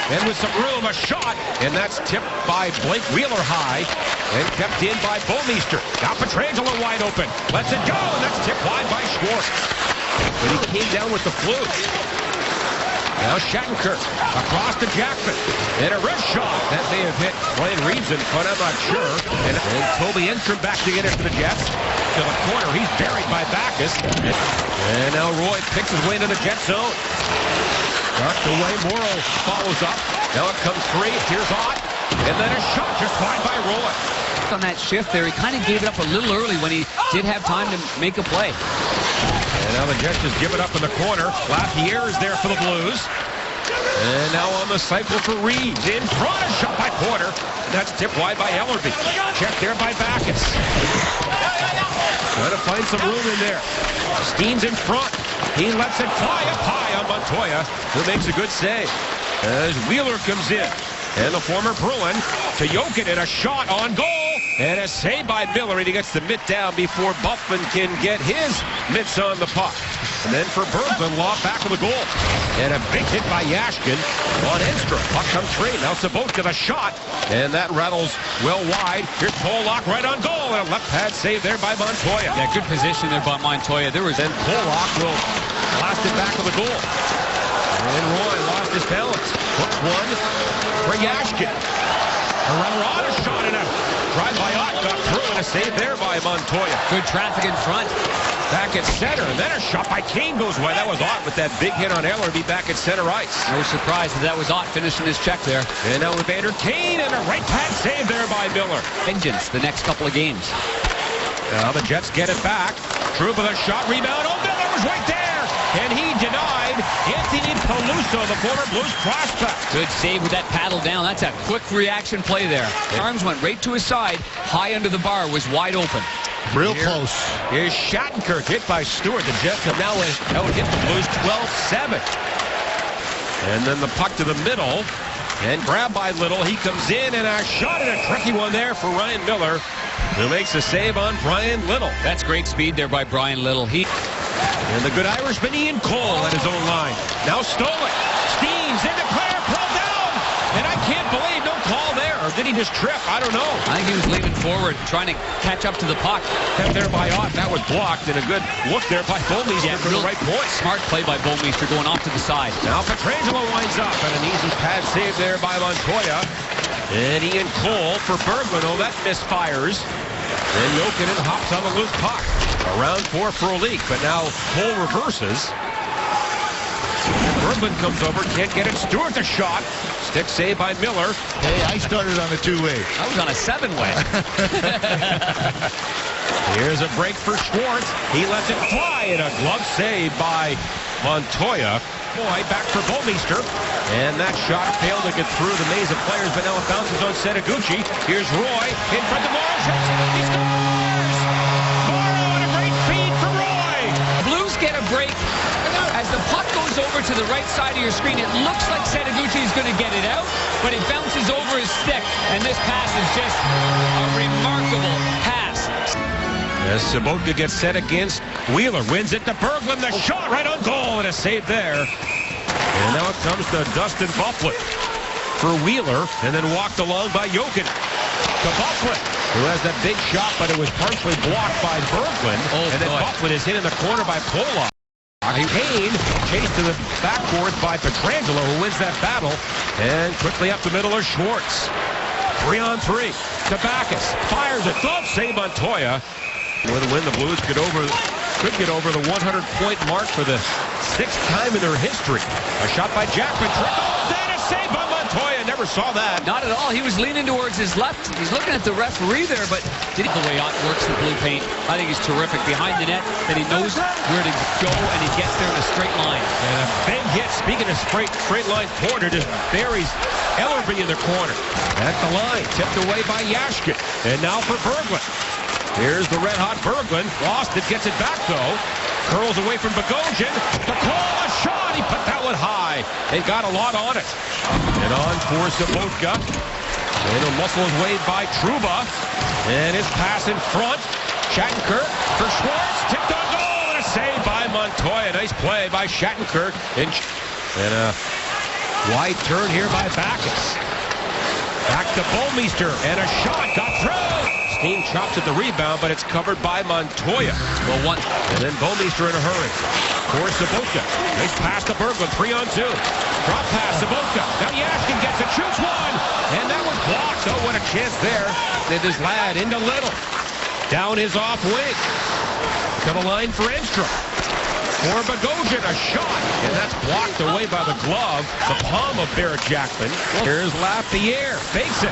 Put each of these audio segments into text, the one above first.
And with some room, a shot. And that's tipped by Blake Wheeler high. And kept in by Bouwmeester. Now Pietrangelo wide open. Lets it go. And that's tipped wide by Schwartz. But he came down with the flu. Now Shattenkirk across to Jackman. And a wrist shot. That may have hit Ryan Reeves in front, I'm not sure. And Toby Enstrom back to get it for the Jets. To the corner. He's buried by Backus. And now Roy picks his way into the Jet zone. Knocked away. Morrow follows up. Now it comes free. Here's Ott. And then a shot just wide by Roy. On that shift there, he kind of gave it up a little early when he did have time to make a play. And now the Jets just give it up in the corner. Lapierre is there for the Blues. And now on the cycle for Reeves. In front, a shot by Porter. And that's tipped wide by Ellerby. Checked there by Backus. Trying to find some room in there. Steen's in front. He lets it fly up high on Montoya, who makes a good save. As Wheeler comes in. And the former Bruin to Jokic, and a shot on goal. And a save by Miller, and he gets the mitt down before Buffman can get his mitts on the puck. And then for Berglund, lob back of the goal. And a big hit by Yashkin on Enstrom. Puck comes free. Now Sabotka the shot. And that rattles well wide. Here's Pollock right on goal. And a left pad save there by Montoya. Yeah, good position there by Montoya. Then Pollock will blast it back of the goal. And Roy lost his balance. Hooks one for Yashkin. Herrera a shot and a drive by Ott got through, and a save there by Montoya. Good traffic in front. Back at center, and then a shot by Kane goes wide. That was Ott with that big hit on Ellerby back at center ice. No surprise that was Ott finishing his check there. And now with Vander Kane, and a right pad save there by Miller. Vengeance the next couple of games. Now the Jets get it back. Trouba the shot, rebound. Oh, Miller was right there, and he denied Anthony Peluso, the former Blues prospect. Good save with that paddle down. That's a quick reaction play there. Arms went right to his side. High under the bar, was wide open. Real close. Here's Shattenkirk hit by Stewart. The Jets have now hit the Blues 12-7. And then the puck to the middle. And grabbed by Little. He comes in, and a shot, and a tricky one there for Ryan Miller, who makes a save on Brian Little. That's great speed there by Brian Little. And the good Irishman Ian Cole at his own line. Now stolen. Steens into Clare, pulled down. And I can't believe no call there. Or did he just trip? I don't know. I think he was leaning forward, trying to catch up to the puck. Kept there by Ott. That was blocked. And a good look there by Bouwmeester for the right point. Smart play by Bouwmeester going off to the side. Now Pietrangelo winds up. And an easy pad save there by Montoya. And Ian Cole for Berglund. Oh, that misfires. Then Jokinen hops on the loose puck. Around 4 for a leak, but now Cole reverses. And Berglund comes over, can't get it. Stewart the shot. Stick save by Miller. Hey, I started on a 2-way. I was on a 7-way. Here's a break for Schwartz. He lets it fly, and a glove save by Montoya. Boy, back for Bouwmeester. And that shot failed to get through the maze of players, but now it bounces on Setaguchi. Here's Roy in front of Morrow. He scores! Morrow on a great feed for Roy. Blues get a break. As the puck goes over to the right side of your screen, it looks like Setaguchi is going to get it out, but it bounces over his stick, and this pass is just a remarkable pass. As Sabotka gets set against Wheeler, wins it to Berglund, the shot right on goal, and a save there. And now it comes to Dustin Byfuglien for Wheeler, and then walked along by Jokic. To Byfuglien, who has that big shot, but it was partially blocked by Berglund. And then Byfuglien is hit in the corner by Pollock. Kane chased to the backboard by Pietrangelo, who wins that battle. And quickly up the middle is Schwartz. 3-on-3 to Backus. Fires it. Glove save Montoya. With a win, the Blues could get over the 100-point mark for the 6th time in their history. A shot by Jackman. Then a save by Montoya. Never saw that. Not at all. He was leaning towards his left. He's looking at the referee there, but the way Ott works the blue paint, I think he's terrific. Behind the net, that he knows where to go, and he gets there in a straight line. And a big hit. Speaking of straight line, Porter just buries Ellerby in the corner. At the line, tipped away by Yashkin. And now for Berglund. Here's the red-hot Berglund. Lost it, gets it back, though. Curls away from Bogosian. The call, a shot. He put that one high. They got a lot on it. And on for Sabotka. And a muscle is weighed by Trouba. And his pass in front. Shattenkirk for Schwartz. Tipped on goal. And a save by Montoya. Nice play by Shattenkirk. And Wide turn here by Backus. Back to Bouwmeester, and a shot got through. Steen chops at the rebound, but it's covered by Montoya. Well, one. And then Bouwmeester in a hurry. For Sobotka. Nice pass to Berglund, 3-on-2. Drop pass, Sobotka. Now Yashkin gets it, shoots one. And that was blocked. Oh, what a chance there. Then his lad into Little. Down his off wing. To the line for Enstrom. For Bogosian, a shot. And that's blocked away by the glove. The palm of Barrett Jackman. Here's Lapierre. Fakes it.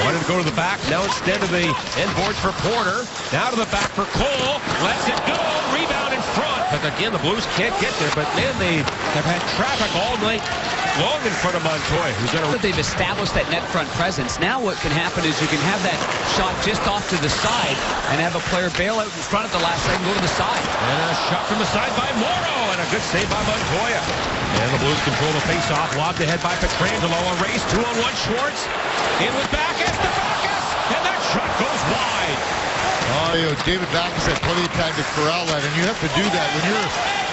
Wanted to go to the back. Now instead of the end boards for Porter. Now to the back for Cole. Lets it go. Rebound in front. But again, the Blues can't get there. But man, they have had traffic all night long in front of Montoya. They've established that net front presence. Now what can happen is you can have that shot just off to the side and have a player bail out in front at the last second, go to the side. And a shot from the side by Morrow. And a good save by Montoya. And the Blues control the face-off. Lobbed ahead by Pietrangelo. A race. 2-on-1 Schwartz. In with Backus to Backus. And that shot goes wide. David Backus had plenty of time to corral that, and you have to do that when you're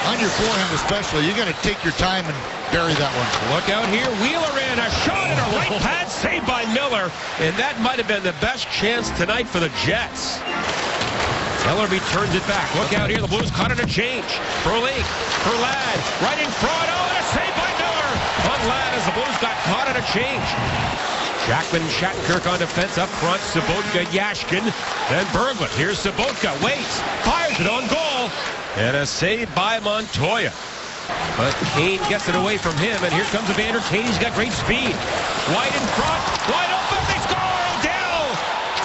on your forehand especially. You got to take your time and bury that one. Look out here. Wheeler in. A shot and a right pad saved by Miller. And that might have been the best chance tonight for the Jets. Ellerby turns it back. Look out here. The Blues caught it a change. For Leak. For Ladd. Right in front. Oh, and a save by Miller. On Ladd as the Blues got caught at a change. Jackman, Shattenkirk on defense up front. Sobotka, Yashkin. Then Berglund. Here's Sobotka. Waits. Fires it on goal. And a save by Montoya. But Kane gets it away from him. And here comes Evander Kane. He's got great speed. Wide in front. Wide open. They score. Odell.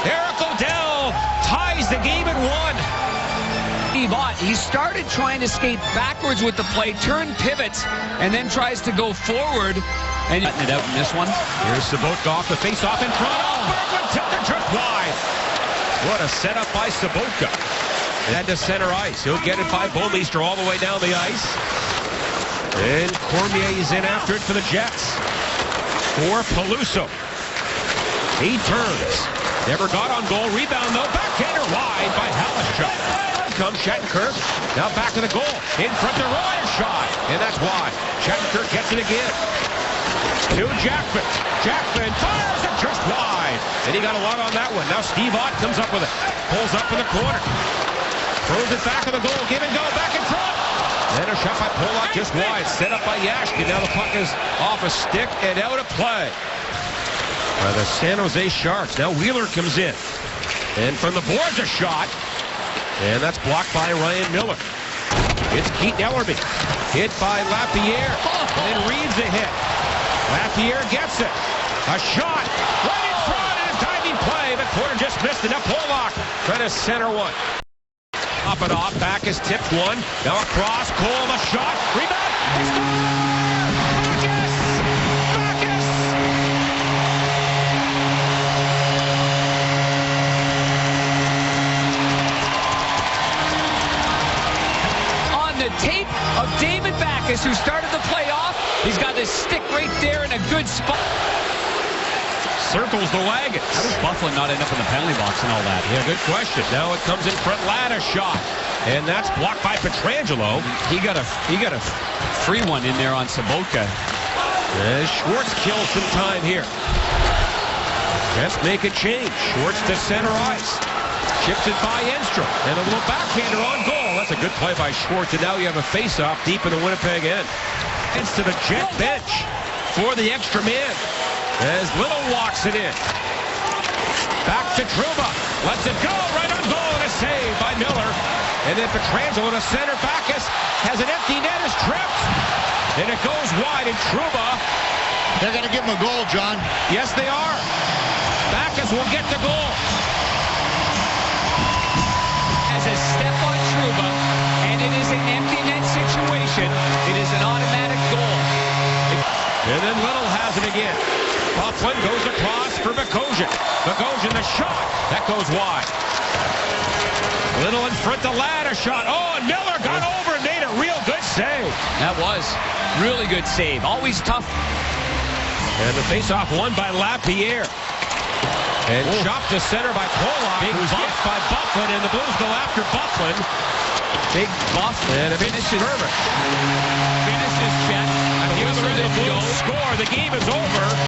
Eric Odell ties the game at 1. Steve Ott, he started trying to skate backwards with the play, turn pivots, and then tries to go forward. And cutting it out in this one. Here's Sobotka off the face-off in front. Oh, Berglund tilted just wide. What a setup by Sobotka. And to center ice. He'll get it by Bouwmeester all the way down the ice. And Cormier is in after it for the Jets. For Peluso. He turns. Never got on goal. Rebound, though. Backhander wide by Halishuk. Comes Shattenkirk. Now back to the goal. In front to Roy. Shot. And that's wide. Shattenkirk gets it again. To Jackman. Jackman fires it just wide. And he got a lot on that one. Now Steve Ott comes up with it. Pulls up in the corner. Throws it back to the goal. Give and go. Back in front. And a shot by Polak just wide. Set up by Yashkin. Now the puck is off a stick and out of play. The San Jose Sharks. Now Wheeler comes in. And from the boards a shot. And that's blocked by Ryan Miller. It's Keaton Ellerby. Hit by Lapierre. And then Reeves a hit. Lapierre gets it. A shot. Right in front and a diving play. But Porter just missed it. Now Polak trying to center one. Up and off. Back is tipped one. Now across. Cole a shot. Rebound. Yes! Backus! On the tape of David Backus, who started the play off, he's got his stick right there in a good spot. Circles the wagons. How does Buffalo not end up in the penalty box and all that? Yeah, good question. Now it comes in front. Ladd a shot. And that's blocked by Pietrangelo. He got a free one in there on Sobotka. Schwartz kills some time here. Just make a change. Schwartz to center ice. Chips it by Enstrom. And a little backhander on goal. That's a good play by Schwartz. And now you have a face-off deep in the Winnipeg end. It's to the Jet bench for the extra man. As Little walks it in. Back to Trouba. Lets it go. Right on goal. And a save by Miller. And then Pietrangelo to center. Backus has an empty net. Is tripped. And it goes wide. And Trouba. They're going to give him a goal, John. Yes, they are. Backus will get the goal. Has a step on Trouba. And it is an empty net situation. It is an automatic goal. And then Little has it again. Bufflin goes across for Bogosian. Bogosian the shot. That goes wide. Little in front to Ladd, a shot. Oh, and Miller got over and made a real good save. That was really good save. Always tough. And the faceoff won by Lapierre. And chopped to center by Polak. Big bump by Bufflin, and the Blues go after Bufflin. Big buff. And a finishes. Finishes, Jet. The other end of the blue score. The game is over.